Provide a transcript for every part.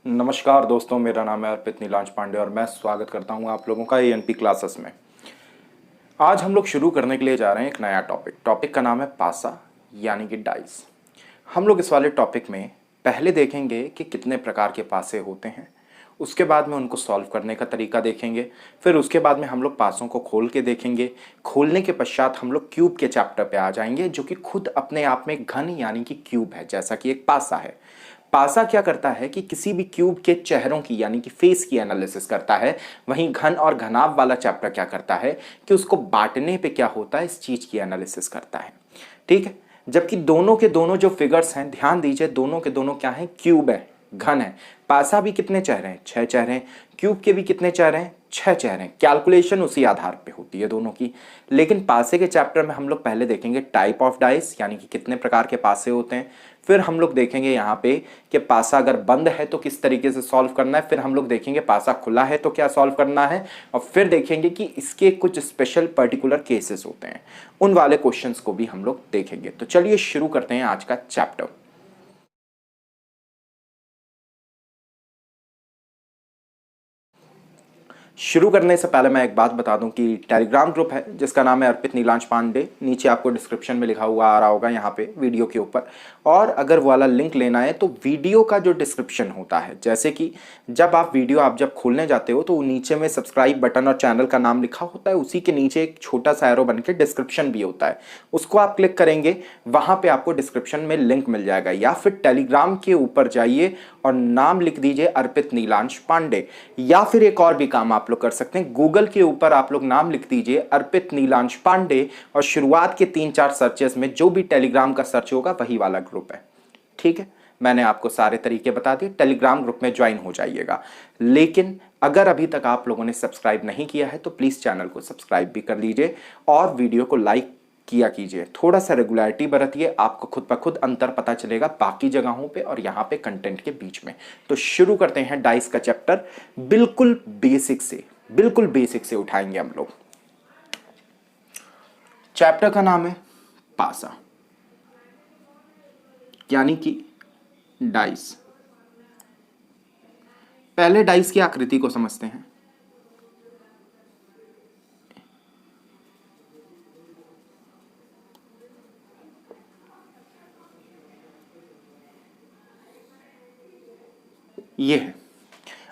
नमस्कार दोस्तों, मेरा नाम है अर्पित नीलांश पांडे और मैं स्वागत करता हूं आप लोगों का एएनपी क्लासेस में। आज हम लोग शुरू करने के लिए जा रहे हैं एक नया टॉपिक का नाम है पासा यानी कि डाइस। हम लोग इस वाले टॉपिक में पहले देखेंगे कि कितने प्रकार के पासे होते हैं, उसके बाद में उनको सॉल्व करने का तरीका देखेंगे, फिर उसके बाद में हम लोग पासों को खोल के देखेंगे। खोलने के पश्चात हम लोग क्यूब के चैप्टर पे आ जाएंगे, जो कि खुद अपने आप में घन यानी कि क्यूब है, जैसा कि एक पासा है। पासा क्या करता है कि किसी भी क्यूब के चेहरों की यानी कि फेस की एनालिसिस करता है। वहीं घन और घनाभ वाला चैप्टर क्या करता है कि उसको बांटने पे क्या होता है इस चीज की एनालिसिस करता है। ठीक है, जबकि दोनों के दोनों जो फिगर्स हैं, ध्यान दीजिए, दोनों के दोनों क्या है, क्यूब है, घन है। पासा भी कितने चेहरे हैं, 6 चेहरे हैं। क्यूब के भी कितने चेहरे हैं, 6 चेहरे हैं। कैलकुलेशन उसी आधार पे होती है दोनों की। लेकिन पासे के चैप्टर में हम लोग पहले देखेंगे टाइप ऑफ डाइस यानी कि कितने प्रकार के पासे होते हैं। फिर हम लोग देखेंगे यहाँ पे कि पासा अगर बंद है तो किस तरीके से सॉल्व करना है। फिर हम लोग देखेंगे पासा खुला है तो क्या सॉल्व करना है। और फिर देखेंगे कि इसके कुछ स्पेशल पर्टिकुलर केसेस होते हैं, उन वाले क्वेश्चंस को भी हम लोग देखेंगे। तो चलिए शुरू करते हैं आज का चैप्टर। शुरू करने से पहले मैं एक बात बता दूं कि टेलीग्राम ग्रुप है जिसका नाम है अर्पित नीलांश पांडे, नीचे आपको डिस्क्रिप्शन में लिखा हुआ आ रहा होगा यहाँ पे वीडियो के ऊपर। और अगर वो वाला लिंक लेना है तो वीडियो का जो डिस्क्रिप्शन होता है, जैसे कि जब आप वीडियो जब खोलने जाते हो तो नीचे में सब्सक्राइब बटन और चैनल का नाम लिखा होता है, उसी के नीचे एक छोटा सा एरो बन के डिस्क्रिप्शन भी होता है, उसको आप क्लिक करेंगे, वहाँ पर आपको डिस्क्रिप्शन में लिंक मिल जाएगा। या फिर टेलीग्राम के ऊपर जाइए और नाम लिख दीजिए अर्पित नीलांश पांडे। या फिर एक और भी काम आप लोग कर सकते हैं, गूगल के ऊपर आप लोग नाम लिख दीजिए अर्पित नीलांश पांडे और शुरुआत के 3-4 सर्चेस में जो भी टेलीग्राम का सर्च होगा वही वाला ग्रुप है। ठीक है, मैंने आपको सारे तरीके बता दिए, टेलीग्राम ग्रुप में ज्वाइन हो जाइएगा। लेकिन अगर अभी तक आप लोगों ने सब्सक्राइब नहीं किया है तो प्लीज चैनल को सब्सक्राइब भी कर लीजिए और वीडियो को लाइक किया कीजिए। थोड़ा सा रेगुलरिटी बरतिए, आपको खुद ब खुद अंतर पता चलेगा बाकी जगहों पे और यहाँ पे कंटेंट के बीच में। तो शुरू करते हैं डाइस का चैप्टर। बिल्कुल बेसिक से उठाएंगे हम लोग। चैप्टर का नाम है पासा यानी कि डाइस। पहले डाइस की आकृति को समझते हैं। ये है।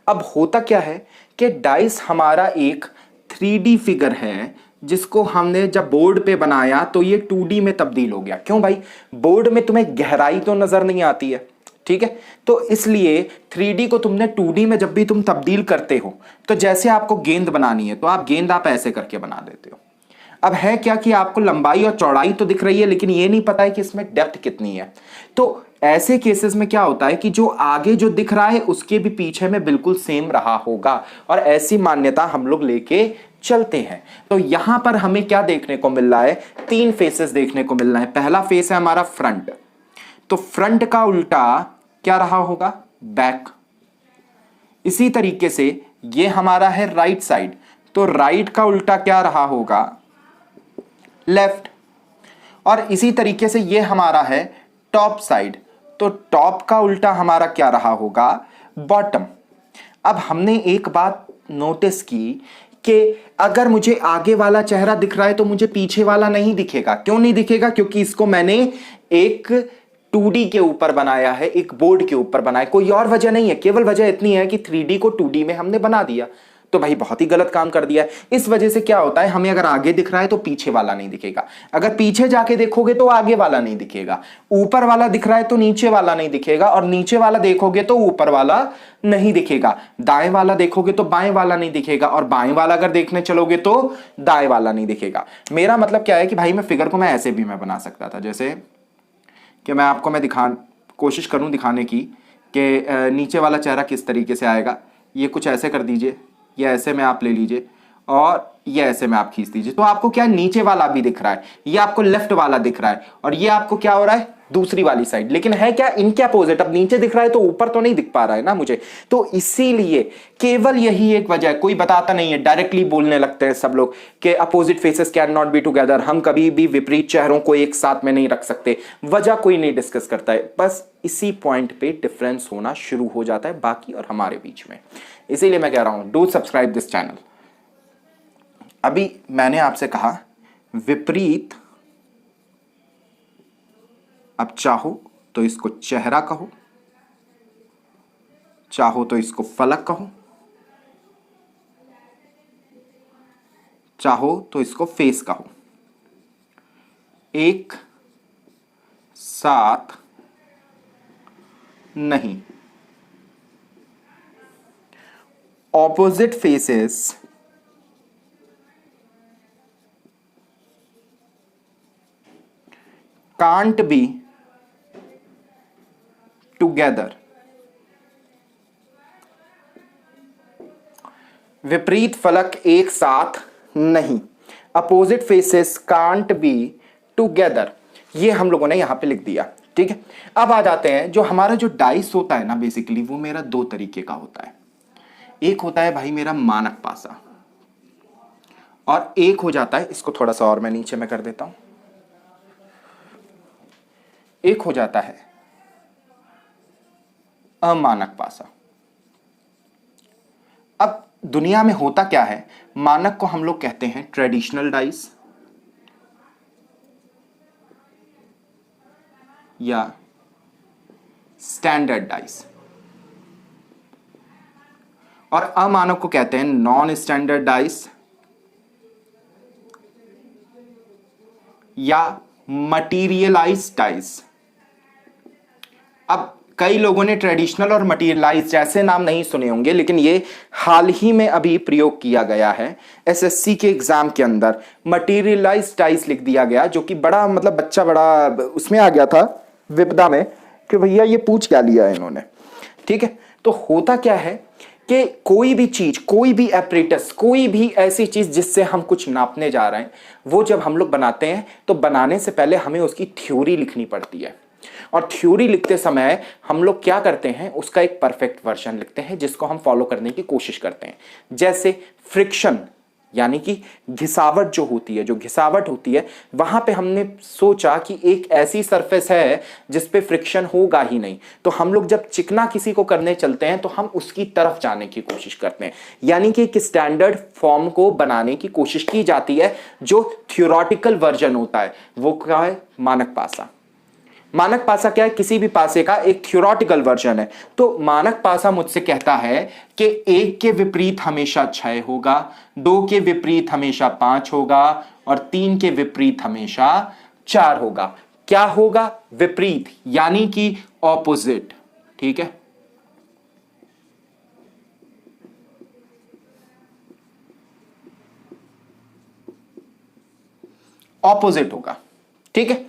अब होता क्या है कि डाइस हमारा एक 3D फिगर है जिसको हमने जब बोर्ड पे बनाया तो ये 2D में तब्दील हो गया। क्यों भाई, बोर्ड में तुम्हें गहराई तो नजर नहीं आती है, ठीक है, तो इसलिए 3D को तुमने 2D में जब भी तुम तब्दील करते हो तो जैसे आपको गेंद बनानी है तो गेंद आप ऐसे करके बना देते हो। अब है क्या कि आपको लंबाई और चौड़ाई तो दिख रही है लेकिन ये नहीं पता है कि इसमें डेप्थ कितनी है। तो ऐसे केसेस में क्या होता है कि जो आगे जो दिख रहा है उसके भी पीछे में बिल्कुल सेम रहा होगा, और ऐसी मान्यता हम लोग लेके चलते हैं। तो यहां पर हमें क्या देखने को मिल रहा है, 3 फेसेस देखने को मिल रहा है। पहला फेस है हमारा फ्रंट, तो फ्रंट का उल्टा क्या रहा होगा, बैक। इसी तरीके से ये हमारा है राइट साइड, तो राइट का उल्टा क्या रहा होगा, लेफ्ट। और इसी तरीके से ये हमारा है टॉप साइड, तो टॉप का उल्टा हमारा क्या रहा होगा, बॉटम। अब हमने एक बात नोटिस की कि अगर मुझे आगे वाला चेहरा दिख रहा है तो मुझे पीछे वाला नहीं दिखेगा। क्यों नहीं दिखेगा, क्योंकि इसको मैंने एक 2D के ऊपर बनाया है, एक बोर्ड के ऊपर बनाया, कोई और वजह नहीं है। केवल वजह इतनी है कि 3D को 2D में हमने बना दिया, तो भाई बहुत ही गलत काम कर दिया है। इस वजह से क्या होता है, हमें अगर आगे दिख रहा है तो पीछे वाला नहीं दिखेगा, अगर पीछे जाके देखोगे तो आगे वाला नहीं दिखेगा, ऊपर वाला दिख रहा है तो नीचे वाला नहीं दिखेगा, और नीचे वाला देखोगे तो ऊपर वाला नहीं दिखेगा, दाएं वाला देखोगे तो बाएं वाला नहीं दिखेगा, और बाएं वाला अगर देखने चलोगे तो दाएं वाला नहीं दिखेगा। मेरा मतलब क्या है कि भाई मैं फिगर को मैं ऐसे भी मैं बना सकता था, जैसे कि मैं आपको कोशिश करूं दिखाने की कि नीचे वाला चेहरा किस तरीके से आएगा। ये कुछ ऐसे कर दीजिए, ये ऐसे में आप ले लीजिए और ये ऐसे में आप खींच दीजिए, तो आपको क्या नीचे वाला भी दिख रहा है, ये आपको लेफ्ट वाला दिख रहा है, और ये आपको क्या हो रहा है, दूसरी वाली साइड, लेकिन है क्या इनके अपोजिट। अब नीचे दिख रहा है तो ऊपर तो नहीं दिख पा रहा है ना मुझे, तो इसीलिए केवल यही एक वजह है। कोई बताता नहीं है, डायरेक्टली बोलने लगते हैं सब लोग कि opposite faces can not be together, हम कभी भी विपरीत चेहरों को एक साथ में नहीं रख सकते। वजह कोई नहीं डिस्कस करता है, बस इसी पॉइंट पे डिफरेंस होना शुरू हो जाता है बाकी और हमारे बीच में। इसीलिए मैं कह रहा हूं डू सब्सक्राइब दिस चैनल। अभी मैंने आपसे कहा विपरीत, अब चाहो तो इसको चेहरा कहो, चाहो तो इसको फलक कहो, चाहो तो इसको फेस कहो, एक साथ नहीं। Opposite faces can't be together. विपरीत फलक एक साथ नहीं, opposite faces can't be together, ये हम लोगों ने यहां पे लिख दिया। ठीक है, अब आ जाते हैं जो हमारा जो डाइस होता है ना, बेसिकली वो मेरा दो तरीके का होता है। एक होता है भाई मेरा मानक पासा, और एक हो जाता है, इसको थोड़ा सा और मैं नीचे में कर देता हूं, एक हो जाता है अमानक पासा। अब दुनिया में होता क्या है, मानक को हम लोग कहते हैं ट्रेडिशनल डाइस या स्टैंडर्ड डाइस, और अमानक को कहते हैं नॉन स्टैंडर्ड डाइस या मटीरियलाइज्ड डाइस। अब कई लोगों ने ट्रेडिशनल और मटीरियलाइज्ड जैसे नाम नहीं सुने होंगे, लेकिन ये हाल ही में अभी प्रयोग किया गया है एसएससी के एग्जाम के अंदर। मटीरियलाइज्ड डाइस लिख दिया गया, जो कि बड़ा मतलब बच्चा बड़ा उसमें आ गया था विपदा में कि भैया ये पूछ क्या लिया है इन्होंने। ठीक है, तो होता क्या है कि कोई भी चीज, कोई भी एपरेटस, कोई भी ऐसी चीज जिससे हम कुछ नापने जा रहे हैं, वो जब हम लोग बनाते हैं तो बनाने से पहले हमें उसकी थ्योरी लिखनी पड़ती है। और थ्योरी लिखते समय हम लोग क्या करते हैं, उसका एक परफेक्ट वर्जन लिखते हैं जिसको हम फॉलो करने की कोशिश करते हैं। जैसे फ्रिक्शन, यानी कि घिसावट जो होती है, जो घिसावट होती है, वहां पे हमने सोचा कि एक ऐसी सरफेस है जिस पे फ्रिक्शन होगा ही नहीं, तो हम लोग जब चिकना किसी को करने चलते हैं तो हम उसकी तरफ जाने की कोशिश करते हैं। यानी कि एक स्टैंडर्ड फॉर्म को बनाने की कोशिश की जाती है। जो थियोरेटिकल वर्जन होता है वो क्या है, मानक पासा। मानक पासा क्या है, किसी भी पासे का एक थियोरेटिकल वर्जन है। तो मानक पासा मुझसे कहता है कि एक के विपरीत हमेशा 6 होगा, 2 के विपरीत हमेशा 5 होगा, और 3 के विपरीत हमेशा 4 होगा। क्या होगा, विपरीत, यानी कि ऑपोजिट। ठीक है, ऑपोजिट होगा। ठीक है,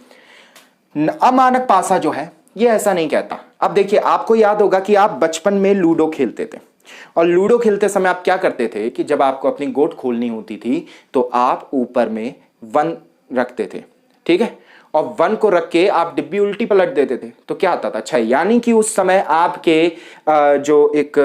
अमानक पासा जो है ये ऐसा नहीं कहता। अब देखिए, आपको याद होगा कि आप बचपन में लूडो खेलते थे, और लूडो खेलते समय आप क्या करते थे कि जब आपको अपनी गोट खोलनी होती थी तो आप ऊपर में 1 रखते थे। ठीक है, और 1 को रख के आप डिब्बी उल्टी पलट देते थे तो क्या आता था, 6। यानी कि उस समय आपके जो एक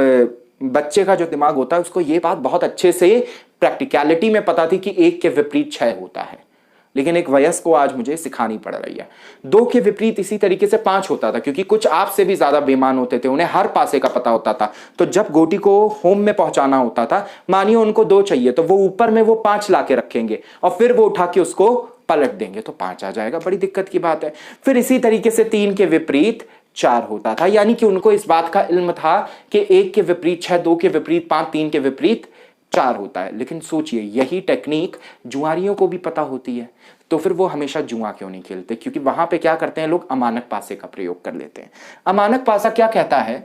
बच्चे का जो दिमाग होता है उसको ये बात बहुत अच्छे से प्रैक्टिकलिटी में पता थी कि 1 के विपरीत 6 होता है। लेकिन एक वयस्क को आज मुझे सिखानी पड़ रही है। 2 के विपरीत इसी तरीके से 5 होता था, क्योंकि कुछ आपसे भी ज्यादा बेईमान होते थे, उन्हें हर पासे का पता होता था। तो जब गोटी को होम में पहुंचाना होता था, मानिए उनको 2 चाहिए, तो वो ऊपर में वो 5 लाके रखेंगे और फिर वो उठा के उसको पलट देंगे तो 5 आ जाएगा। बड़ी दिक्कत की बात है। फिर इसी तरीके से 3 के विपरीत 4 होता था, यानी कि उनको इस बात का इल्म था कि 1 के विपरीत 6, 2 के विपरीत 5, 3 के विपरीत 4 होता है। लेकिन सोचिए, यही टेक्निक जुआरियों को भी पता होती है, तो फिर वो हमेशा जुआ क्यों नहीं खेलते? क्योंकि वहां पे क्या करते हैं लोग, अमानक पासे का प्रयोग कर लेते हैं। अमानक पासा क्या कहता है,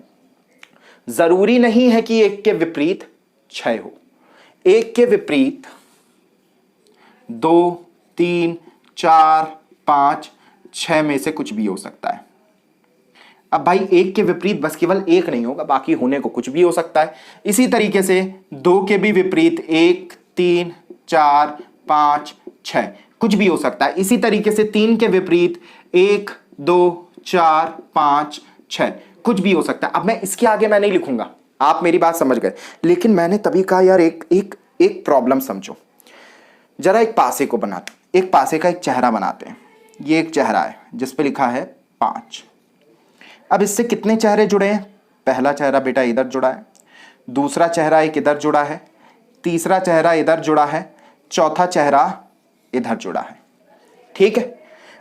जरूरी नहीं है कि 1 के विपरीत 6 हो, 1 के विपरीत 2, 3, 4, 5, 6 में से कुछ भी हो सकता है। अब भाई 1 के विपरीत बस केवल 1 नहीं होगा, बाकी होने को कुछ भी हो सकता है। इसी तरीके से 2 के भी विपरीत 1, 3, 4, 5, 6 कुछ भी हो सकता है। इसी तरीके से 3 के विपरीत 1, 2 4 5 6, कुछ भी हो सकता है। अब मैं इसके आगे मैं नहीं लिखूंगा, आप मेरी बात समझ गए। लेकिन मैंने तभी कहा यार एक एक एक प्रॉब्लम समझो जरा। एक पासे को बनाते, एक पासे का एक चेहरा बनाते हैं। ये एक चेहरा है जिस पे लिखा है 5। अब इससे कितने चेहरे जुड़े हैं? पहला चेहरा बेटा इधर जुड़ा है, दूसरा चेहरा एक इधर जुड़ा है, तीसरा चेहरा इधर जुड़ा है, चौथा चेहरा इधर जुड़ा है। ठीक है,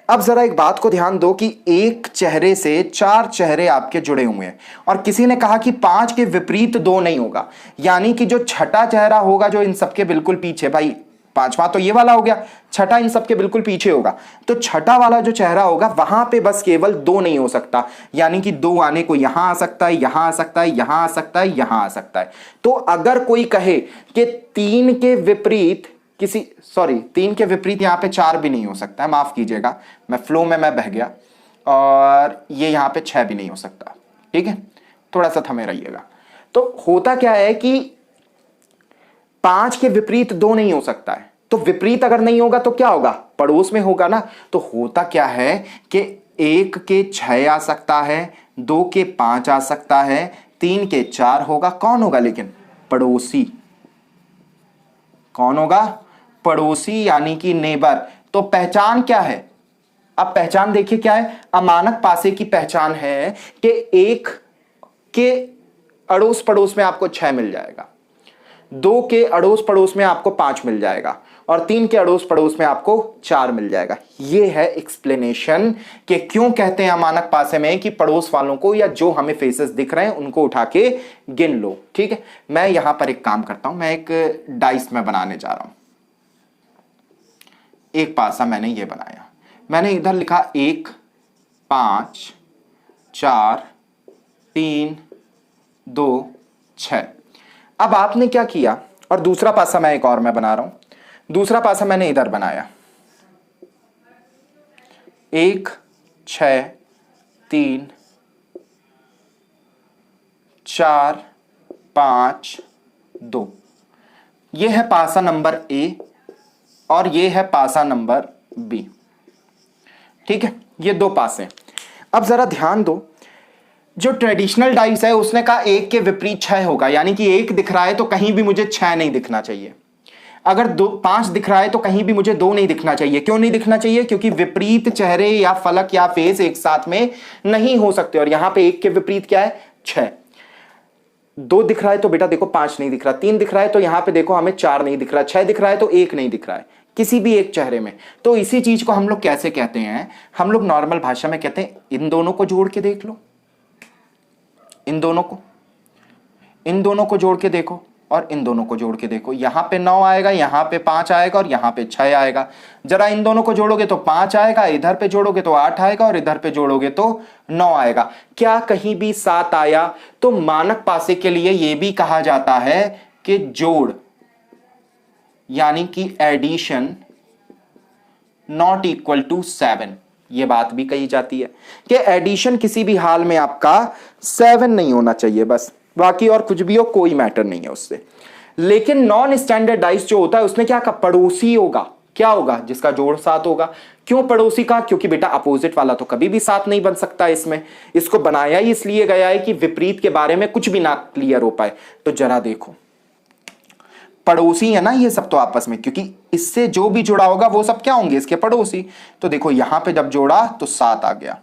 अब जरा एक बात को ध्यान दो कि एक चेहरे से 4 चेहरे आपके जुड़े हुए हैं और किसी ने कहा कि 5 के विपरीत 2 नहीं होगा, यानी कि जो छठा चेहरा होगा जो इन सबके बिल्कुल पीछे, भाई पांचवा तो ये वाला हो गया, छठा इन सबके बिल्कुल पीछे होगा, तो छठा वाला जो चेहरा होगा वहां पे बस केवल 2 नहीं हो सकता, यानी कि 2 आने को यहां आ सकता है, यहां आ सकता है, यहां आ सकता है, यहां आ सकता है। तो अगर कोई कहे कि 3 के विपरीत किसी, सॉरी 3 के विपरीत यहां पे 4 भी नहीं हो सकता है, माफ कीजिएगा मैं फ्लो में मैं बह गया, और ये यहां पे 6 भी नहीं हो सकता। ठीक है, थोड़ा सा थमे रहिएगा। तो होता क्या है कि 5 के विपरीत 2 नहीं हो सकता है, तो विपरीत अगर नहीं होगा तो क्या होगा? पड़ोस में होगा ना। तो होता क्या है कि 1 के 6 आ सकता है, 2 के 5 आ सकता है, 3 के 4 होगा। कौन होगा लेकिन? पड़ोसी। कौन होगा? पड़ोसी, यानी कि नेबर। तो पहचान क्या है? अब पहचान देखिए क्या है। अमानक पासे की पहचान है कि 1 के अड़ोस पड़ोस में आपको 6 मिल जाएगा, 2 के अड़ोस पड़ोस में आपको 5 मिल जाएगा, और 3 के अड़ोस पड़ोस में आपको 4 मिल जाएगा। यह है एक्सप्लेनेशन कि क्यों कहते हैं अमानक पासे में कि पड़ोस वालों को या जो हमें फेसेस दिख रहे हैं उनको उठा के गिन लो। ठीक है, मैं यहां पर एक काम करता हूं, मैं एक डाइस में बनाने जा रहा हूं। एक पासा मैंने ये बनाया, मैंने इधर लिखा 1 5 4 3 2 6। अब आपने क्या किया, और दूसरा पासा मैं एक और मैं बना रहा हूं। दूसरा पासा मैंने इधर बनाया 1 6 3 4 5 2। यह है पासा नंबर ए और यह है पासा नंबर बी। ठीक है, ये 2 पासे। अब जरा ध्यान दो, जो ट्रेडिशनल डाइस है उसने कहा 1 के विपरीत 6 होगा, यानी कि 1 दिख रहा है तो कहीं भी मुझे 6 नहीं दिखना चाहिए। अगर 5 दिख रहा है तो कहीं भी मुझे 2 नहीं दिखना चाहिए। क्यों नहीं दिखना चाहिए? क्योंकि विपरीत चेहरे या फलक या फेस एक साथ में नहीं हो सकते, और यहां पे 1 के विपरीत क्या है? 6। 2 दिख रहा है तो बेटा देखो 5 नहीं दिख रहा, 3 दिख रहा है तो यहां पे देखो हमें 4 नहीं दिख रहा, 6 दिख रहा है तो 1 नहीं दिख रहा है किसी भी एक चेहरे में। तो इसी चीज को हम लोग कैसे कहते हैं? हम लोग नॉर्मल भाषा में कहते हैं इन दोनों को जोड़ के देख लो, इन दोनों को जोड़ के देखो, और इन दोनों को जोड़ के देखो। यहां पे 9 आएगा, यहां पे 5 आएगा, और यहां पे 6 आएगा। जरा इन दोनों को जोड़ोगे तो 5 आएगा, इधर पे जोड़ोगे तो 8 आएगा, और इधर पे जोड़ोगे तो 9 आएगा। क्या कहीं भी 7 आया? तो मानक पासे के लिए यह भी कहा जाता है कि जोड़, यानी कि एडिशन नॉट इक्वल टू 7। यह बात भी कही जाती है कि एडिशन किसी भी हाल में आपका 7 नहीं होना चाहिए, बस बाकी और कुछ भी हो कोई मैटर नहीं है उससे। लेकिन नॉन स्टैंडर्डाइज जो होता है उसने क्या कहा? पड़ोसी होगा। क्या होगा? जिसका जोड़ 7 होगा। क्यों पड़ोसी का? क्योंकि बेटा अपोजिट वाला तो कभी भी 7 नहीं बन सकता इसमें। इसको बनाया ही इसलिए गया है कि विपरीत के बारे में कुछ भी ना क्लियर हो पाए। तो जरा देखो, पड़ोसी है ना ये सब तो आपस में, क्योंकि इससे जो भी जुड़ा होगा वो सब क्या होंगे? इसके पड़ोसी। तो देखो यहां पे जब जोड़ा तो 7 आ गया,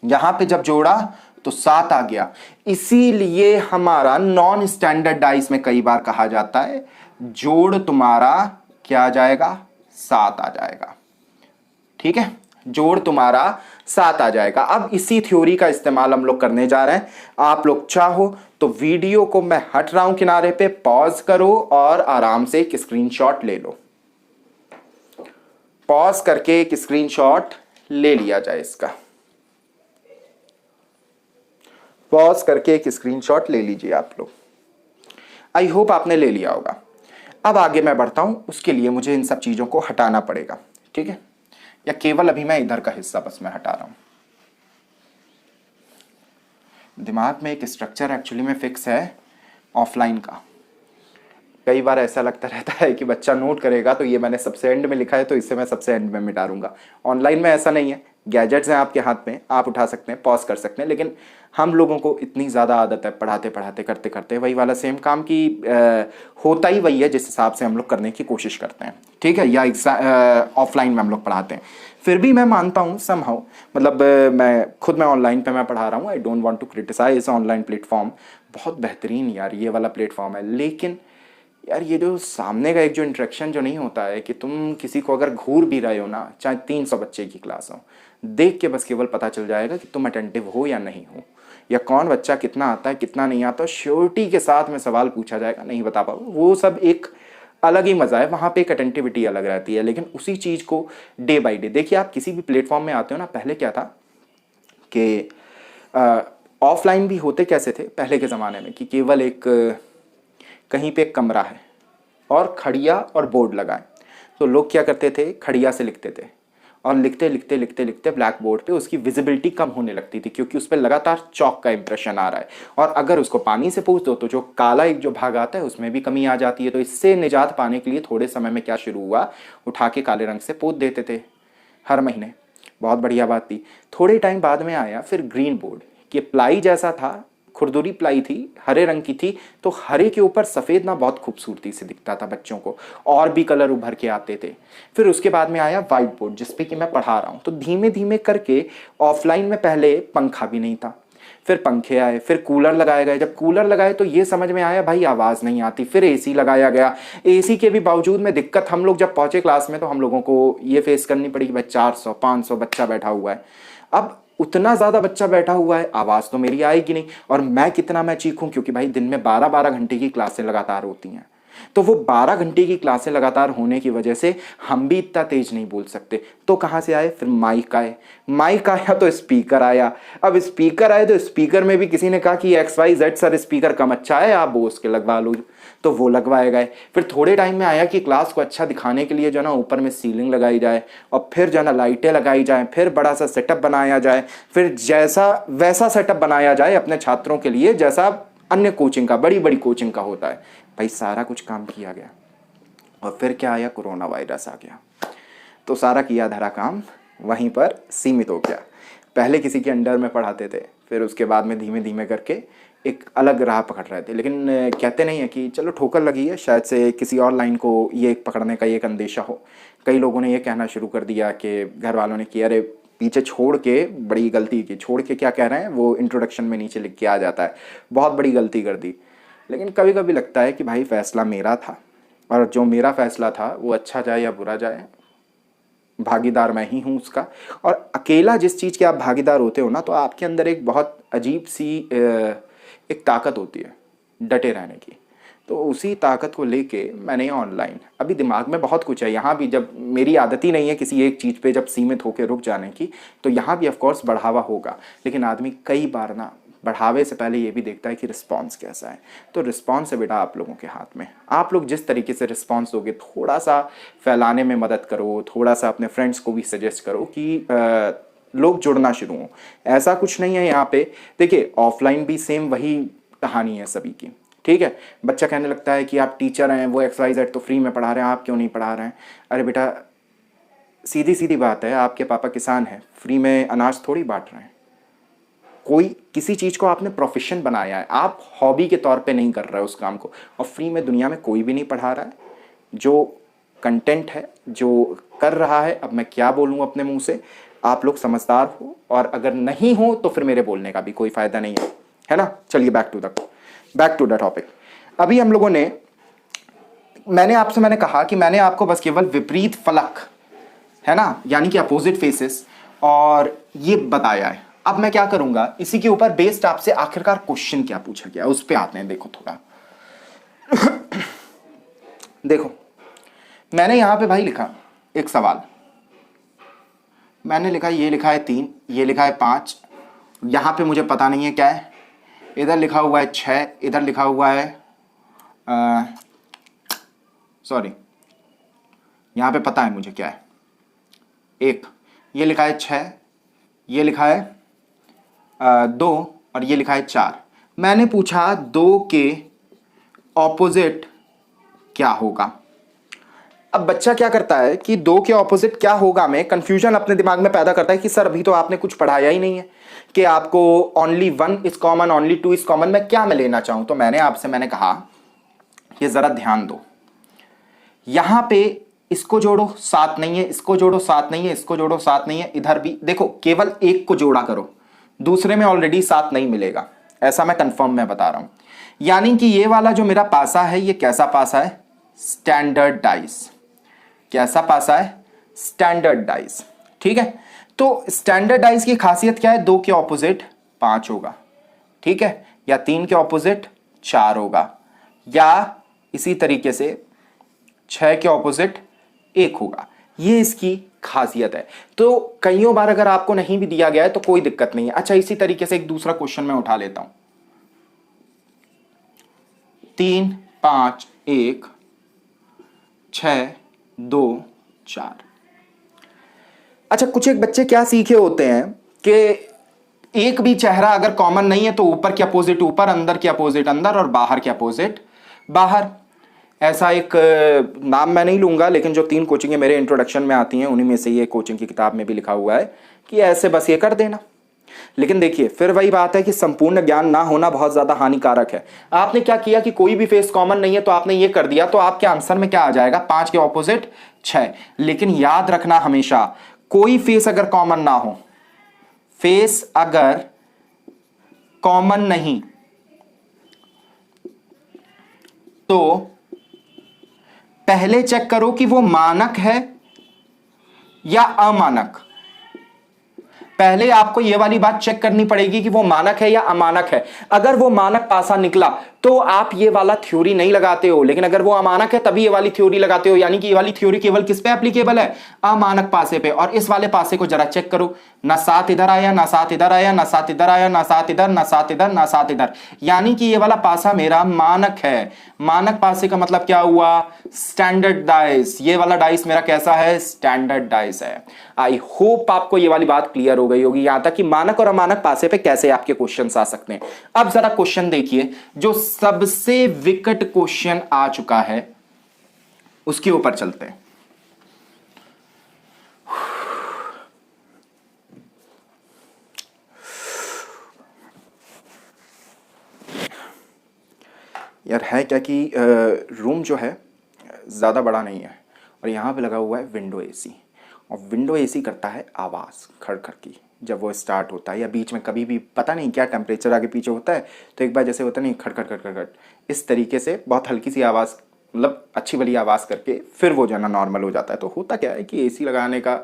यहां पे जब जोड़ा तो 7 आ गया। इसीलिए हमारा नॉन स्टैंडर्डाइज में कई बार कहा जाता है जोड़ तुम्हारा क्या आ जाएगा? 7 आ जाएगा। ठीक है, जोड़ तुम्हारा 7 आ जाएगा। अब इसी थ्योरी का इस्तेमाल हम लोग करने जा रहे हैं। आप लोग चाहो तो वीडियो को मैं हट रहा हूं किनारे पे, पॉज करो और आराम से एक स्क्रीनशॉट ले लो। पॉज करके एक स्क्रीनशॉट ले लिया जाए इसका। पॉज करके एक स्क्रीनशॉट ले लीजिए आप लोग। आई होप आपने ले लिया होगा। अब आगे मैं बढ़ता हूं, उसके लिए मुझे इन सब चीजों को हटाना पड़ेगा। ठीक है, या केवल अभी मैं इधर का हिस्सा बस मैं हटा रहा हूं। दिमाग में एक स्ट्रक्चर एक्चुअली में फिक्स है ऑफलाइन का। कई बार ऐसा लगता रहता है कि बच्चा नोट करेगा तो ये मैंने सबसे एंड में लिखा है तो इसे मैं सबसे एंड में मिटा दूंगा। ऑनलाइन में ऐसा नहीं है, गैजेट्स हैं आपके हाथ में, आप उठा सकते हैं, पॉज कर सकते हैं, लेकिन हम लोगों को इतनी ज़्यादा आदत है पढ़ाते पढ़ाते करते करते वही वाला सेम काम की होता ही वही है जिस हिसाब से हम लोग करने की कोशिश करते हैं, ठीक है, या ऑफलाइन में हम लोग पढ़ाते हैं। फिर भी मैं मानता हूँ समहाउ, मतलब मैं ऑनलाइन पे मैं पढ़ा रहा हूँ, I don't want to criticise online platform, बहुत बेहतरीन यार ये वाला प्लेटफॉर्म है, लेकिन यार ये जो सामने का एक जो इंटरेक्शन जो नहीं होता है कि तुम किसी को अगर घूर भी रहे हो ना, चाहे 300 बच्चे की क्लास हो, देख के बस केवल पता चल जाएगा कि तुम अटेंटिव हो या नहीं हो, या कौन बच्चा कितना आता है कितना नहीं आता, श्योरिटी के साथ में सवाल पूछा जाएगा नहीं बता पाओ, वो सब एक अलग ही मज़ा है, वहाँ पे एक अटेंटिविटी अलग रहती है। लेकिन उसी चीज़ को डे बाई डे देखिए, आप किसी भी प्लेटफॉर्म में आते हो ना, पहले क्या था कि ऑफलाइन भी होते कैसे थे पहले के ज़माने में कि केवल एक कहीं पे एक कमरा है और खड़िया और बोर्ड लगाए, तो लोग क्या करते थे, खड़िया से लिखते थे और लिखते लिखते लिखते लिखते ब्लैक बोर्ड पे उसकी विजिबिलिटी कम होने लगती थी क्योंकि उस पर लगातार चौक का इंप्रेशन आ रहा है, और अगर उसको पानी से पूछ दो तो जो काला एक जो भाग आता है उसमें भी कमी आ जाती है। तो इससे निजात पाने के लिए थोड़े समय में क्या शुरू हुआ, उठा के काले रंग से पोत देते थे हर महीने, बहुत बढ़िया बात थी। थोड़े टाइम बाद में आया फिर ग्रीन बोर्ड, कि प्लाई जैसा था, खुरदुरी प्लाई थी, हरे रंग की थी, तो हरे के ऊपर सफ़ेद ना बहुत खूबसूरती से दिखता था बच्चों को, और भी कलर उभर के आते थे। फिर उसके बाद में आया वाइट बोर्ड जिसपे कि मैं पढ़ा रहा हूँ, तो धीमे धीमे करके ऑफलाइन में पहले पंखा भी नहीं था, फिर पंखे आए, फिर कूलर लगाए गए। जब कूलर लगाए तो ये समझ में आया भाई आवाज़ नहीं आती, फिर एसी लगाया गया। एसी के भी बावजूद में दिक्कत, हम लोग जब पहुँचे क्लास में तो हम लोगों को ये फेस करनी पड़ी कि भाई 400-500 बच्चा बैठा हुआ है। अब उतना ज़्यादा बच्चा बैठा हुआ है, आवाज़ तो मेरी आएगी नहीं, और मैं कितना मैं चीखूं, क्योंकि भाई दिन में 12-12 घंटे की क्लासें लगातार होती हैं, तो वो 12 घंटे की क्लासें लगातार होने की वजह से हम भी इतना तेज नहीं बोल सकते। तो कहाँ से आए, फिर माइक आए, माइक आया तो स्पीकर आया, अब स्पीकर आए तो स्पीकर में भी किसी ने कहा कि XYZ सर स्पीकर कम अच्छा है, आप बोस के लगवा लो, तो वो लगवाए गए। फिर थोड़े टाइम में आया कि क्लास को अच्छा दिखाने के लिए जो ना ऊपर में सीलिंग लगाई जाए, और फिर जो ना लाइटें लगाई जाए, फिर बड़ा सा सेटअप बनाया जाए, फिर जैसा वैसा सेटअप बनाया जाए अपने छात्रों के लिए जैसा अन्य कोचिंग का, बड़ी बड़ी कोचिंग का होता है। भाई सारा कुछ काम किया गया, और फिर क्या आया, कोरोना वायरस आ गया, तो सारा किया धरा काम वहीं पर सीमित हो गया। पहले किसी के अंडर में पढ़ाते थे, फिर उसके बाद में धीमे धीमे करके एक अलग राह पकड़ रहे थे, लेकिन कहते नहीं है कि चलो ठोकर लगी है, शायद से किसी और लाइन को ये पकड़ने का एक अंदेशा हो। कई लोगों ने ये कहना शुरू कर दिया कि घर वालों ने कि अरे पीछे छोड़ के बड़ी गलती की, छोड़ के क्या कह रहे हैं वो इंट्रोडक्शन में नीचे लिख के आ जाता है, बहुत बड़ी गलती कर दी। लेकिन कभी कभी लगता है कि भाई फैसला मेरा था, और जो मेरा फैसला था वो अच्छा जाए या बुरा जाए, भागीदार मैं ही हूँ उसका। और अकेला जिस चीज़ के आप भागीदार होते हो ना, तो आपके अंदर एक बहुत अजीब सी एक ताकत होती है डटे रहने की। तो उसी ताकत को लेके मैंने ऑनलाइन, अभी दिमाग में बहुत कुछ है यहाँ भी, जब मेरी आदत ही नहीं है किसी एक चीज़ पे जब सीमित होकर रुक जाने की, तो यहाँ भी ऑफकोर्स बढ़ावा होगा, लेकिन आदमी कई बार ना बढ़ावे से पहले ये भी देखता है कि रिस्पॉन्स कैसा है। तो रिस्पॉन्स है बेटा आप लोगों के हाथ में, आप लोग जिस तरीके से रिस्पॉन्स दोगे, थोड़ा सा फैलाने में मदद करो, थोड़ा सा अपने फ्रेंड्स को भी सजेस्ट करो कि लोग जुड़ना शुरू हों। ऐसा कुछ नहीं है यहाँ पे, देखिए ऑफलाइन भी सेम वही कहानी है सभी की, ठीक है। बच्चा कहने लगता है कि आप टीचर हैं, वो XYZ तो फ्री में पढ़ा रहे हैं, आप क्यों नहीं पढ़ा रहे हैं। अरे बेटा सीधी सीधी बात है, आपके पापा किसान हैं, फ्री में अनाज थोड़ी बांट रहे हैं। कोई किसी चीज़ को आपने प्रोफेशन बनाया है, आप हॉबी के तौर पे नहीं कर रहे हो उस काम को, और फ्री में दुनिया में कोई भी नहीं पढ़ा रहा है। जो कंटेंट है जो कर रहा है, अब मैं क्या बोलूँ अपने मुंह से, आप लोग समझदार हो, और अगर नहीं हो तो फिर मेरे बोलने का भी कोई फ़ायदा नहीं है ना। चलिए बैक टू द टॉपिक। अभी हम लोगों ने, मैंने कहा कि मैंने आपको बस केवल विपरीत फलक है ना, यानी कि अपोजिट फेसेस, और ये बताया है। अब मैं क्या करूंगा, इसी के ऊपर बेस्ड आपसे आखिरकार क्वेश्चन क्या पूछा गया उस पर आते हैं। देखो थोड़ा देखो, मैंने यहां पे भाई लिखा एक सवाल, मैंने लिखा, ये लिखा है 3, ये लिखा है 5, यहां पे मुझे पता नहीं है क्या है, इधर लिखा हुआ है 6, इधर लिखा हुआ है सॉरी, यहां पे पता है मुझे क्या है, 1, ये लिखा है 6, ये लिखा है 2, और ये लिखा है 4। मैंने पूछा 2 के ऑपोजिट क्या होगा। अब बच्चा क्या करता है कि दो के ऑपोजिट क्या होगा में कंफ्यूजन अपने दिमाग में पैदा करता है कि सर अभी तो आपने कुछ पढ़ाया ही नहीं है कि आपको only one is common, only two is common, मैं क्या मैं लेना चाहूं। तो मैंने कहा ये जरा ध्यान दो, यहां पे इसको जोड़ो सात नहीं है, इसको जोड़ो सात नहीं है, इसको जोड़ो सात नहीं है, इधर भी देखो केवल एक को जोड़ा करो, दूसरे में ऑलरेडी सात नहीं मिलेगा, ऐसा मैं कंफर्म में बता रहा हूं। यानी कि ये वाला जो मेरा पासा है ये कैसा पासा है, स्टैंडर्ड डाइस। कैसा पासा है, स्टैंडर्ड डाइस। ठीक है, तो स्टैंडर्ड डाइस की खासियत क्या है, दो के ऑपोजिट पांच होगा, ठीक है, या तीन के ऑपोजिट चार होगा, या इसी तरीके से छह के ऑपोजिट एक होगा। ये इसकी खासियत है। तो कईयों बार अगर आपको नहीं भी दिया गया है तो कोई दिक्कत नहीं है। अच्छा, इसी तरीके से एक दूसरा क्वेश्चन मैं उठा लेता हूं, 3 5 1 6 2 4। अच्छा, कुछ एक बच्चे क्या सीखे होते हैं कि एक भी चेहरा अगर कॉमन नहीं है तो ऊपर के अपोजिट ऊपर, अंदर के अपोजिट अंदर और बाहर के अपोजिट बाहर। ऐसा एक नाम मैं नहीं लूंगा, लेकिन जो 3 कोचिंग मेरे इंट्रोडक्शन में आती हैं उन्हीं में से ये कोचिंग की किताब में भी लिखा हुआ है कि ऐसे बस ये कर देना। लेकिन देखिए फिर वही बात है कि संपूर्ण ज्ञान ना होना बहुत ज्यादा हानिकारक है। आपने क्या किया कि कोई भी फेस कॉमन नहीं है तो आपने ये कर दिया, तो आपके आंसर में क्या आ जाएगा, 5 के ऑपोजिट 6। लेकिन याद रखना हमेशा, कोई फेस अगर कॉमन ना हो, फेस अगर कॉमन नहीं तो पहले चेक करो कि वो मानक है या अमानक। पहले आपको यह वाली बात चेक करनी पड़ेगी कि वो मानक है या अमानक है। अगर वो मानक पासा निकला तो आप ये वाला थ्योरी नहीं लगाते हो, लेकिन अगर वो अमानक है तभी ये वाली थ्योरी लगाते हो। यानी कि ये वाली थ्योरी केवल किस पे एप्लीकेबल है, अमानक पासे पे। और इस वाले पासे को जरा चेक करो, ना सात इधर आया, ना सात इधर आया, ना सात इधर आया, ना सात इधर, ना सात इधर, ना सात इधर। यानी कि ये वाला पासा मेरा मानक है। मानक पासे का मतलब क्या हुआ, स्टैंडर्ड डाइस। ये वाला डाइस मेरा कैसा है, स्टैंडर्ड डाइस है। आई होप आपको ये वाली बात क्लियर हो गई होगी यहां तक कि मानक और अमानक पासे पे कैसे आपके क्वेश्चंस आ सकते हैं। अब जरा क्वेश्चन देखिए, जो सबसे विकट क्वेश्चन आ चुका है उसके ऊपर चलते हैं। यार है क्या कि रूम जो है ज़्यादा बड़ा नहीं है और यहाँ पे लगा हुआ है विंडो एसी, और विंडो एसी करता है आवाज़ खड़खड़ की जब वो स्टार्ट होता है, या बीच में कभी भी पता नहीं क्या टेम्परेचर आगे पीछे होता है तो एक बार जैसे होता नहीं खड़खड़ खड़खड़ इस तरीके से बहुत हल्की सी आवाज़, मतलब अच्छी वाली आवाज़ करके फिर वो जो है ना नॉर्मल हो जाता है। तो होता क्या है कि एसी लगाने का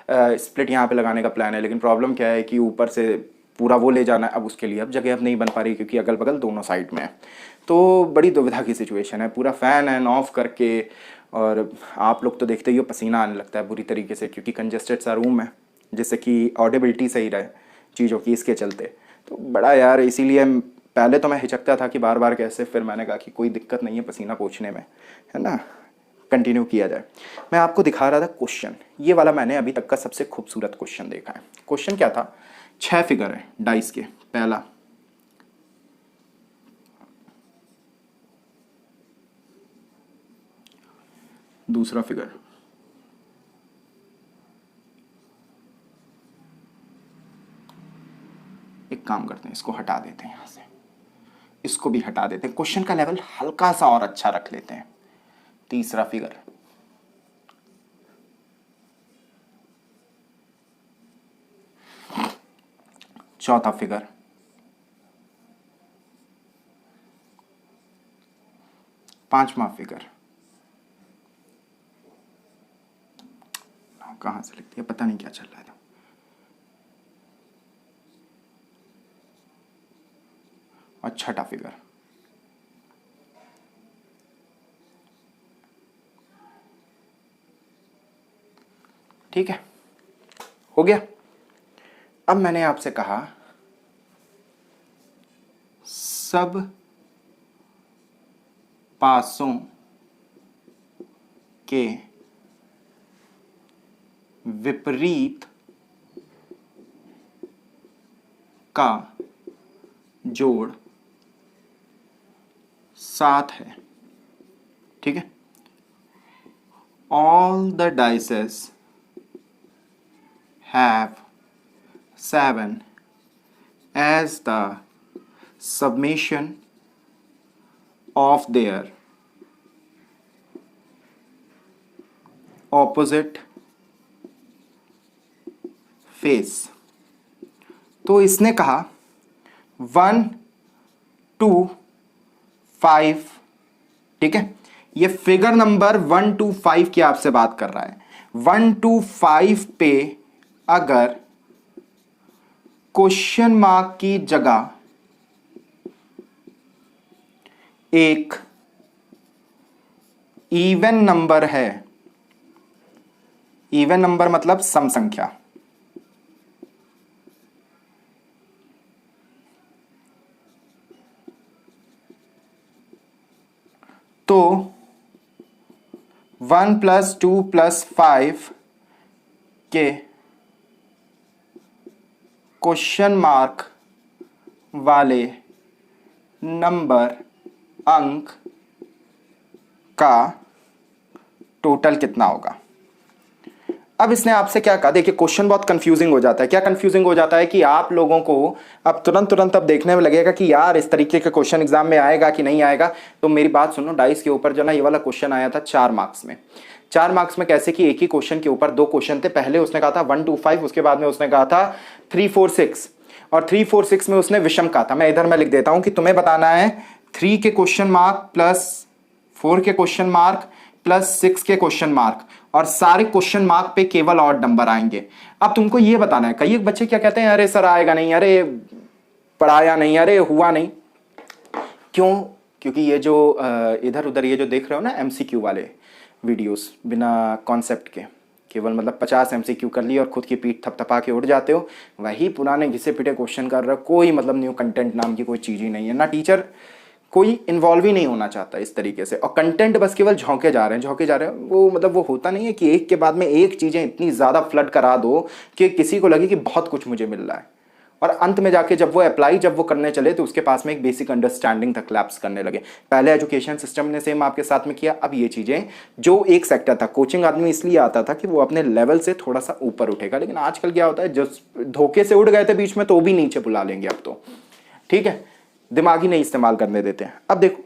स्प्लिट यहाँ पे लगाने का प्लान है, लेकिन प्रॉब्लम क्या है कि ऊपर से पूरा वो ले जाना है। अब उसके लिए अब जगह अब नहीं बन पा रही क्योंकि अगल बगल दोनों साइड में है, तो बड़ी दुविधा की सिचुएशन है। पूरा फ़ैन एंड ऑफ करके, और आप लोग तो देखते ही हो पसीना आने लगता है बुरी तरीके से क्योंकि कंजेस्टेड सा रूम है, जिससे कि ऑडिबिलिटी सही रहे चीज़ों की, इसके चलते तो बड़ा यार। इसीलिए पहले तो मैं हिचकता था कि बार बार कैसे, फिर मैंने कहा कि कोई दिक्कत नहीं है पसीना पोंछने में, है ना, कंटिन्यू किया जाए। मैं आपको दिखा रहा था क्वेश्चन, ये वाला मैंने अभी तक का सबसे खूबसूरत क्वेश्चन देखा है। क्वेश्चन क्या था, 6 फिगर है डाइस के, पहला दूसरा फिगर, एक काम करते हैं इसको हटा देते हैं, यहां से इसको भी हटा देते हैं, क्वेश्चन का लेवल हल्का सा और अच्छा रख लेते हैं। तीसरा फिगर, चौथा फिगर, पांचवा फिगर, कहां से लिख दिया पता नहीं क्या चल रहा था, और छठा फिगर। ठीक है, हो गया। अब मैंने आपसे कहा सब पासों के विपरीत का जोड़ 7 है। ठीक है, all the dices have 7 as the summation of their opposite face। तो इसने कहा 1 2 5, ठीक है, ये फिगर नंबर 1 2 5 की आपसे बात कर रहा है। 1 2 5 पे अगर क्वेश्चन मार्क की जगह एक इवन नंबर है, इवन नंबर मतलब सम संख्या, तो 1 + 2 + 5 के क्वेश्चन मार्क वाले नंबर अंक का टोटल कितना होगा। अब इसने आपसे क्या कहा, देखिए क्वेश्चन बहुत कंफ्यूजिंग हो जाता है। क्या कंफ्यूजिंग हो जाता है कि आप लोगों को अब तुरंत अब देखने में लगेगा कि यार इस तरीके का क्वेश्चन एग्जाम में आएगा कि नहीं आएगा। तो मेरी बात सुनो, डाइस के ऊपर जो ना ये वाला क्वेश्चन आया था 4 मार्क्स में। 4 मार्क्स में कैसे कि एक ही क्वेश्चन के ऊपर 2 क्वेश्चन थे। पहले उसने कहा था 1 2 5, उसके बाद में उसने कहा था 3 4 6, और 3 4 6 में उसने विषम कहा था। मैं इधर मैं लिख देता हूं कि तुम्हें बताना है 3 के क्वेश्चन मार्क प्लस 4 के क्वेश्चन मार्क प्लस 6 के क्वेश्चन मार्क, और सारे क्वेश्चन मार्क पे केवल ऑड नंबर आएंगे। अब तुमको ये बताना है। कई एक बच्चे क्या कहते हैं, अरे सर आएगा नहीं, अरे पढ़ाया नहीं, अरे हुआ नहीं। क्यों? क्योंकि ये जो इधर उधर ये जो देख रहे हो ना एमसीक्यू वाले वीडियोस बिना कॉन्सेप्ट के, केवल मतलब 50 एमसीक्यू कर लिए और खुद की पीठ थपथपा के उड़ जाते हो, वही पुराने घिसे पिटे क्वेश्चन कर रहे हो। कोई मतलब न्यू कंटेंट नाम की कोई चीज़ ही नहीं है, ना टीचर कोई इन्वॉल्व ही नहीं होना चाहता इस तरीके से, और कंटेंट बस केवल झोंके जा रहे हैं। वो मतलब वो होता नहीं है कि एक के बाद में एक चीज़ें इतनी ज़्यादा फ्लड करा दो कि किसी को लगे कि बहुत कुछ मुझे मिल रहा है, और अंत में जाके जब वो करने चले तो उसके पास में एक बेसिक अंडरस्टैंडिंग तक लैप्स करने लगे। पहले एजुकेशन सिस्टम ने सेम आपके साथ में किया। अब ये चीज़ें जो एक सेक्टर था, कोचिंग आदमी इसलिए आता था कि वो अपने लेवल से थोड़ा सा ऊपर उठेगा, लेकिन आजकल क्या होता है, जो धोखे से उड़ गए थे बीच में तो वो भी नीचे बुला लेंगे अब तो, ठीक है, दिमाग ही नहीं इस्तेमाल करने देते हैं। अब देखो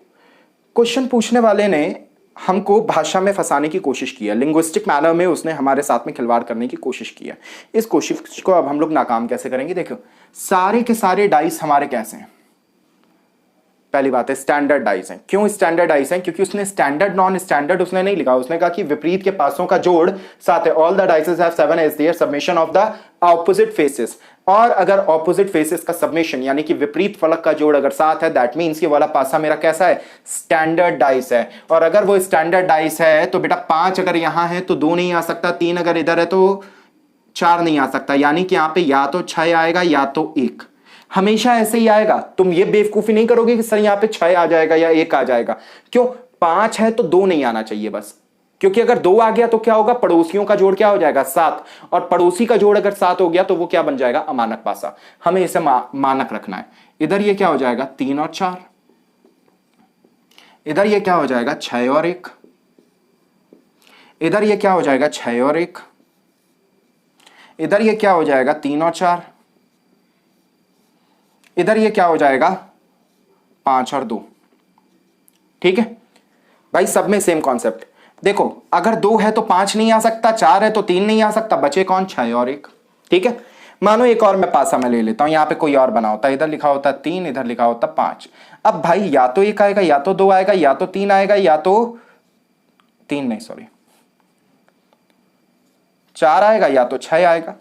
क्वेश्चन पूछने वाले ने हमको भाषा में फंसाने की कोशिश की है, लिंग्विस्टिक मैनर में उसने हमारे साथ में खिलवाड़ करने की कोशिश की है। इस कोशिश को अब हम लोग नाकाम कैसे करेंगे? देखो सारे के सारे डाइस हमारे कैसे हैं? पहली बात है स्टैंडर्ड डाइस हैं। क्यों स्टैंडर्ड डाइस हैं? क्योंकि उसने स्टैंडर्ड नॉन स्टैंडर्ड उसने नहीं लिखा। उसने कहा कि विपरीत के पासों का जोड़ 7 है। All the dices have 7 as their submission of the opposite faces. और अगर ऑपोजिट फेसेस का सबमिशन यानी कि विपरीत फलक का जोड़ अगर 7 है, दैट मींस ये वाला पासा मेरा कैसा है? स्टैंडर्ड डाइस है। और अगर वो स्टैंडर्ड डाइस है तो बेटा 5 अगर यहां है तो 2 नहीं आ सकता, 3 अगर इधर है तो 4 नहीं आ सकता, यानी कि यहां पे या तो 6 आएगा या तो 1। हमेशा ऐसे ही आएगा। तुम ये बेवकूफी नहीं करोगे कि सर यहां पे 6 आ जाएगा या 1 आ जाएगा। क्यों? 5 है तो 2 नहीं आना चाहिए बस, क्योंकि अगर 2 आ गया तो क्या होगा? पड़ोसियों का जोड़ क्या हो जाएगा? 7, और पड़ोसी का जोड़ अगर 7 हो गया तो वो क्या बन जाएगा? अमानक पासा। हमें इसे मानक रखना है। इधर ये क्या हो जाएगा? 3 और 4। इधर ये क्या हो जाएगा? 6 और 1। इधर ये क्या हो जाएगा? 6 और 1। इधर ये क्या हो जाएगा? 3 और 4। इधर ये क्या हो जाएगा? 5 और 2। ठीक है भाई, सब में सेम कॉन्सेप्ट। देखो अगर 2 है तो 5 नहीं आ सकता, 4 है तो 3 नहीं आ सकता, बचे कौन? 6 और 1। ठीक है, मानो एक और मैं पासा में ले लेता हूं, यहां पे कोई और बना होता, इधर लिखा होता 3, इधर लिखा होता 5। अब भाई या तो 1 आएगा, या तो 2 आएगा, या तो 3 आएगा, या तो 3 नहीं सॉरी 4 आएगा, या तो 6 आएगा।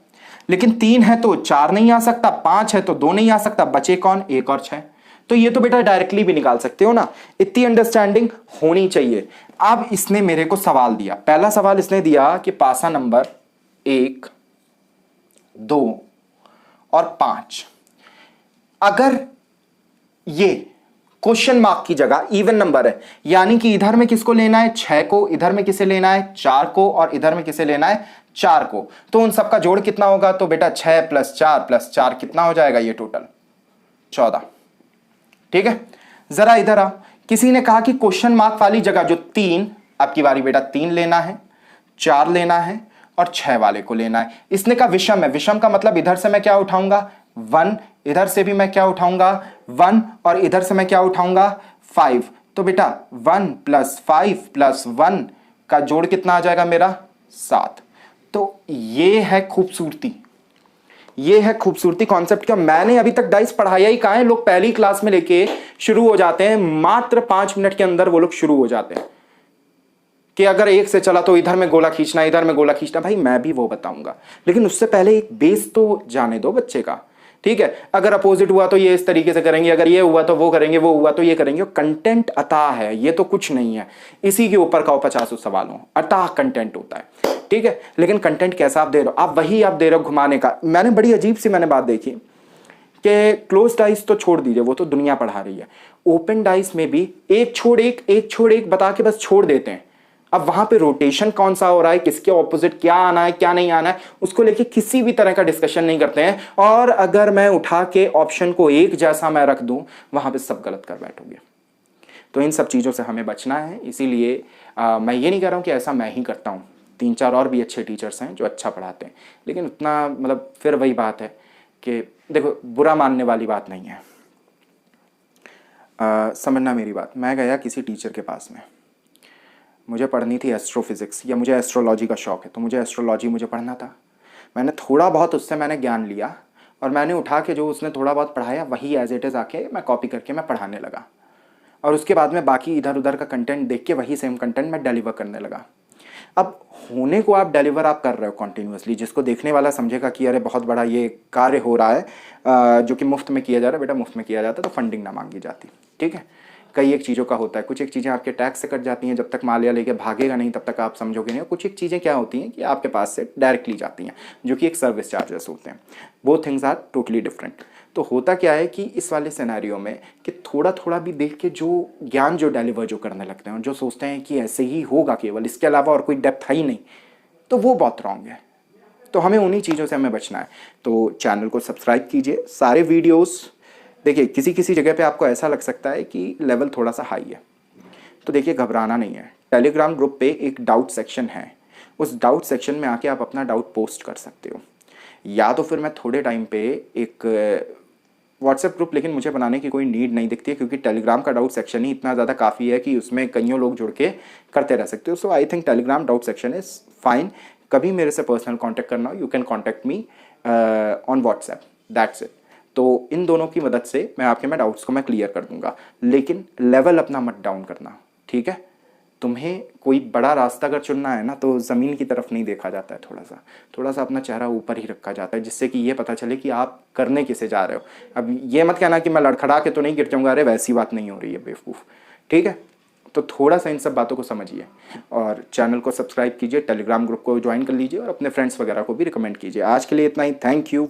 लेकिन 3 है तो 4 नहीं आ सकता, 5 है तो 2 नहीं आ सकता, बचे कौन? 1 और 6। तो ये तो बेटा डायरेक्टली भी निकाल सकते हो ना, इतनी अंडरस्टैंडिंग होनी चाहिए। अब इसने मेरे को सवाल दिया, पहला सवाल इसने दिया कि पासा नंबर 1 2 और 5 अगर ये क्वेश्चन मार्क की जगह इवन नंबर है, यानी कि इधर में किसको लेना है? 6 को, इधर में किसे लेना है? 4 को, और इधर में किसे लेना है? 4 को। तो उन सबका जोड़ कितना होगा? तो बेटा 6 + 4 + 4 कितना हो जाएगा? ये टोटल 14। ठीक है, जरा इधर आ। किसी ने कहा कि क्वेश्चन मार्क वाली जगह जो 3, आपकी बारी बेटा 3 लेना है, 4 लेना है और 6 वाले को लेना है। इसने कहा विषम है, विषम का मतलब इधर से मैं क्या उठाऊंगा 1, इधर से भी मैं क्या उठाऊंगा 1 और इधर से मैं क्या उठाऊंगा 5। तो बेटा 1 + 5 + 1 का जोड़ कितना आ जाएगा मेरा 7। तो ये है खूबसूरती, ये है खूबसूरती कॉन्सेप्ट का। मैंने अभी तक डाइस पढ़ाया ही कहां है, लोग पहली क्लास में लेके शुरू हो जाते हैं, मात्र 5 मिनट के अंदर वो लोग शुरू हो जाते हैं कि अगर 1 से चला तो इधर में गोला खींचना, इधर में गोला खींचना। भाई मैं भी वो बताऊंगा, लेकिन उससे पहले एक बेस तो जाने दो बच्चे का, ठीक है। अगर अपोजिट हुआ तो ये इस तरीके से करेंगे, अगर ये हुआ तो वो करेंगे, वो हुआ तो ये करेंगे। कंटेंट अता है, ये तो कुछ नहीं है, इसी के ऊपर का 50 सवालों अता कंटेंट होता है, ठीक है। लेकिन कंटेंट कैसा आप दे रहे हो, आप वही आप दे रहे हो घुमाने का। मैंने बड़ी अजीब सी मैंने बात देखी कि क्लोज डाइस तो छोड़ दीजिए, वो तो दुनिया पढ़ा रही है। ओपन डाइस में भी एक छोड़ एक बता के बस छोड़ देते हैं। अब वहां पे रोटेशन कौन सा हो रहा है, किसके ऑपोजिट क्या आना है क्या नहीं आना है, उसको लेके किसी भी तरह का डिस्कशन नहीं करते हैं। और अगर मैं उठा के ऑप्शन को एक जैसा मैं रख दूं, वहां पे सब गलत कर बैठोगे। तो इन सब चीज़ों से हमें बचना है। इसीलिए मैं ये नहीं कह रहा हूं कि ऐसा मैं ही करता हूं, 3-4 और भी अच्छे टीचर्स हैं जो अच्छा पढ़ाते हैं, लेकिन उतना मतलब फिर वही बात है कि देखो बुरा मानने वाली बात नहीं है। समझना मेरी बात। मैं गया किसी टीचर के पास में, मुझे पढ़नी थी एस्ट्रोफिज़िक्स, या मुझे एस्ट्रोलॉजी का शौक़ है, तो मुझे एस्ट्रोलॉजी मुझे पढ़ना था। मैंने थोड़ा बहुत उससे मैंने ज्ञान लिया और मैंने उठा के जो उसने थोड़ा बहुत पढ़ाया वही एज इट इज़ आके मैं कॉपी करके मैं पढ़ाने लगा। और उसके बाद में बाकी इधर उधर का कंटेंट देख के वही सेम कंटेंट मैं डिलीवर करने लगा। अब होने को आप डिलीवर आप कर रहे हो कॉन्टिन्यूसली, जिसको देखने वाला समझेगा कि अरे बहुत बड़ा ये कार्य हो रहा है जो कि मुफ्त में किया जा रहा है। बेटा मुफ्त में किया जाता है तो फंडिंग ना मांगी जाती, ठीक है। कई एक चीज़ों का होता है, कुछ एक चीज़ें आपके टैक्स से कट जाती हैं, जब तक मालिया लेके भागेगा नहीं तब तक आप समझोगे नहीं। और कुछ एक चीज़ें क्या होती हैं कि आपके पास से डायरेक्टली जाती हैं, जो कि एक सर्विस चार्जेस होते हैं। Both things are totally different. तो होता क्या है कि इस वाले सिनेरियो में कि थोड़ा थोड़ा भी देख के जो ज्ञान जो डिलीवर जो करने लगते हैं और जो सोचते हैं कि ऐसे ही होगा केवल, इसके अलावा और कोई डेप्थ है ही नहीं, तो वो बहुत रॉन्ग है। तो हमें उन्हीं चीज़ों से हमें बचना है। तो चैनल को सब्सक्राइब कीजिए, सारे वीडियोस देखिए। किसी किसी जगह पे आपको ऐसा लग सकता है कि लेवल थोड़ा सा हाई है, तो देखिए घबराना नहीं है। टेलीग्राम ग्रुप पे एक डाउट सेक्शन है, उस डाउट सेक्शन में आके आप अपना डाउट पोस्ट कर सकते हो, या तो फिर मैं थोड़े टाइम पे एक व्हाट्सएप ग्रुप, लेकिन मुझे बनाने की कोई नीड नहीं दिखती है क्योंकि टेलीग्राम का डाउट सेक्शन ही इतना ज़्यादा काफ़ी है कि उसमें कईयों लोग जुड़ के करते रह सकते हो। So I think Telegram doubt section is fine. कभी मेरे से पर्सनल कांटेक्ट करना हो, you can contact me on WhatsApp, that's it. तो इन दोनों की मदद से मैं डाउट्स को मैं क्लियर कर दूंगा, लेकिन लेवल अपना मत डाउन करना, ठीक है। तुम्हें कोई बड़ा रास्ता अगर चुनना है ना, तो ज़मीन की तरफ नहीं देखा जाता है, थोड़ा सा अपना चेहरा ऊपर ही रखा जाता है, जिससे कि ये पता चले कि आप करने किसे जा रहे हो। अब ये मत कहना कि मैं लड़खड़ा के तो नहीं गिर जाऊंगा, अरे वैसी बात नहीं हो रही है बेवकूफ़, ठीक है। तो थोड़ा सा इन सब बातों को समझिए और चैनल को सब्सक्राइब कीजिए, टेलीग्राम ग्रुप को ज्वाइन कर लीजिए और अपने फ्रेंड्स वगैरह को भी रिकमेंड कीजिए। आज के लिए इतना ही, थैंक यू।